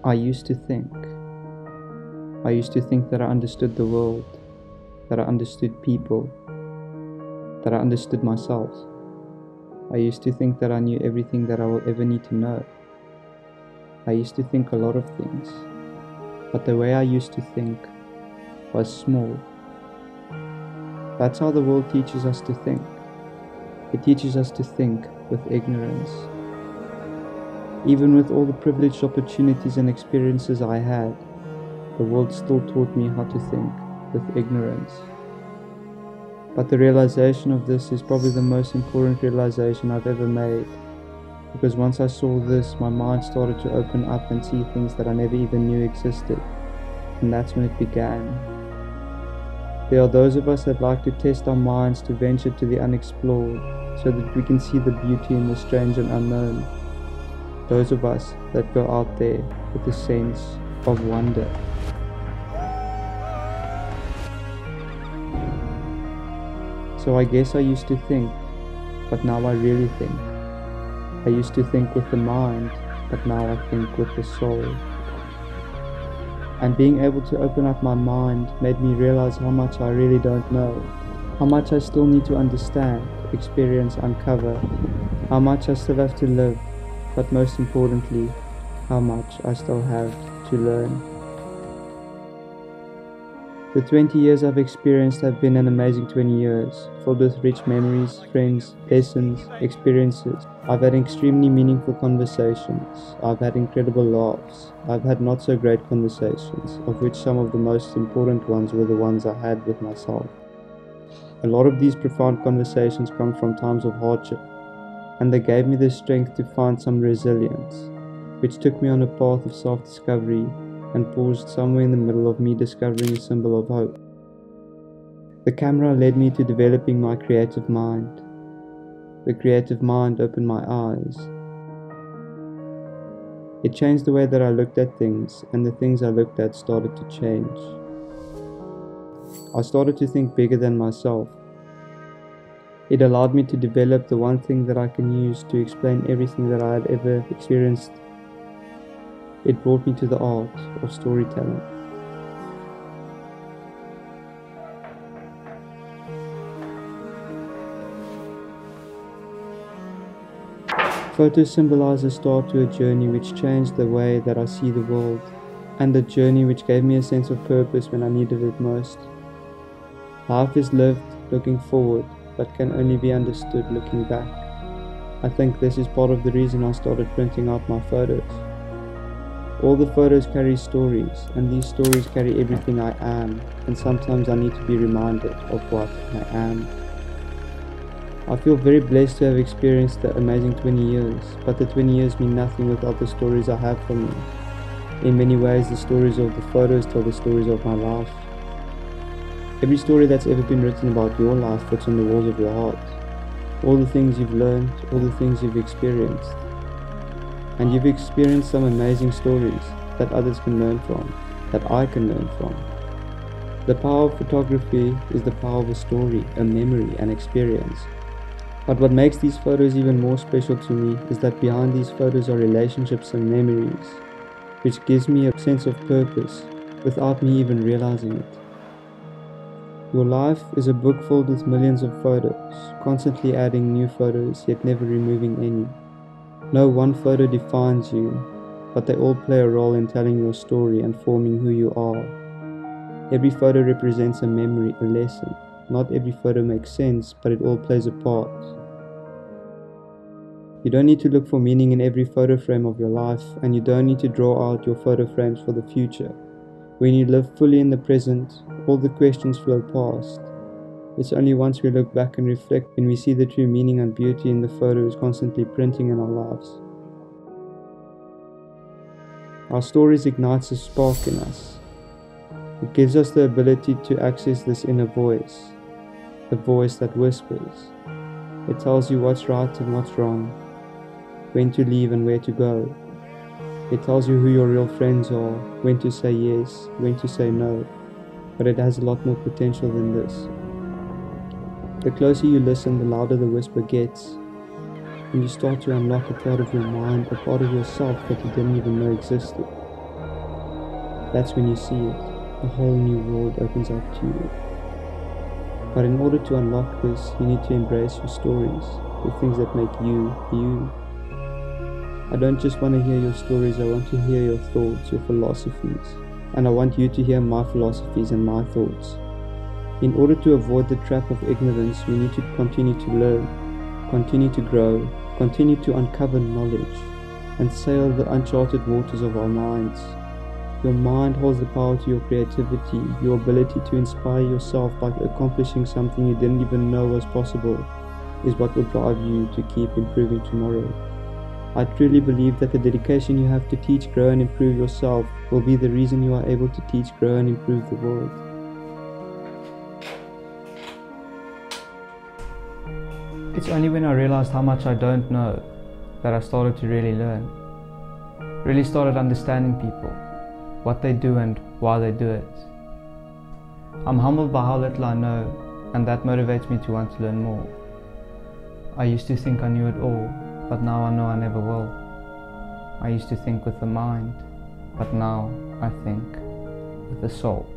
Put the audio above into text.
I used to think. I used to think that I understood the world, that I understood people, that I understood myself. I used to think that I knew everything that I will ever need to know. I used to think a lot of things, but the way I used to think was small. That's how the world teaches us to think. It teaches us to think with ignorance. Even with all the privileged opportunities and experiences I had, the world still taught me how to think with ignorance. But the realization of this is probably the most important realization I've ever made, because once I saw this, my mind started to open up and see things that I never even knew existed, and that's when it began. There are those of us that like to test our minds to venture to the unexplored, so that we can see the beauty in the strange and unknown. Those of us that go out there with a sense of wonder. So I guess I used to think, but now I really think. I used to think with the mind, but now I think with the soul. And being able to open up my mind made me realize how much I really don't know, how much I still need to understand, experience, uncover, how much I still have to live, but most importantly, how much I still have to learn. The 20 years I've experienced have been an amazing 20 years, filled with rich memories, friends, lessons, experiences. I've had extremely meaningful conversations. I've had incredible laughs. I've had not so great conversations, of which some of the most important ones were the ones I had with myself. A lot of these profound conversations come from times of hardship, and they gave me the strength to find some resilience, which took me on a path of self-discovery and paused somewhere in the middle of me discovering a symbol of hope. The camera led me to developing my creative mind. The creative mind opened my eyes. It changed the way that I looked at things, and the things I looked at started to change. I started to think bigger than myself. It allowed me to develop the one thing that I can use to explain everything that I had ever experienced. It brought me to the art of storytelling. Photos symbolize a start to a journey which changed the way that I see the world, and a journey which gave me a sense of purpose when I needed it most. Life is lived looking forward, but can only be understood looking back. I think this is part of the reason I started printing out my photos. All the photos carry stories, and these stories carry everything I am, and sometimes I need to be reminded of what I am. I feel very blessed to have experienced the amazing 20 years, but the 20 years mean nothing without the stories I have for me. In many ways, the stories of the photos tell the stories of my life. Every story that's ever been written about your life fits on the walls of your heart. All the things you've learned, all the things you've experienced. And you've experienced some amazing stories that others can learn from, that I can learn from. The power of photography is the power of a story, a memory, an experience. But what makes these photos even more special to me is that behind these photos are relationships and memories, which gives me a sense of purpose without me even realizing it. Your life is a book filled with millions of photos, constantly adding new photos yet never removing any. No one photo defines you, but they all play a role in telling your story and forming who you are. Every photo represents a memory, a lesson. Not every photo makes sense, but it all plays a part. You don't need to look for meaning in every photo frame of your life, and you don't need to draw out your photo frames for the future. When you live fully in the present, all the questions flow past. It's only once we look back and reflect when we see the true meaning and beauty in the photos constantly printing in our lives. Our stories ignites a spark in us. It gives us the ability to access this inner voice, the voice that whispers. It tells you what's right and what's wrong, when to leave and where to go. It tells you who your real friends are, when to say yes, when to say no, but it has a lot more potential than this. The closer you listen, the louder the whisper gets, and you start to unlock a part of your mind, a part of yourself that you didn't even know existed. that's when you see it. A whole new world opens up to you. But in order to unlock this, you need to embrace your stories, the things that make you, you. I don't just want to hear your stories, I want to hear your thoughts, your philosophies. And I want you to hear my philosophies and my thoughts. In order to avoid the trap of ignorance, we need to continue to learn, continue to grow, continue to uncover knowledge, and sail the uncharted waters of our minds. Your mind holds the power to your creativity, your ability to inspire yourself by accomplishing something you didn't even know was possible is what will drive you to keep improving tomorrow. I truly believe that the dedication you have to teach, grow and improve yourself will be the reason you are able to teach, grow and improve the world. It's only when I realized how much I don't know that I started to really learn. Really started understanding people, what they do and why they do it. I'm humbled by how little I know, and that motivates me to want to learn more. I used to think I knew it all, but now I know I never will. I used to think with the mind, but now I think with the soul.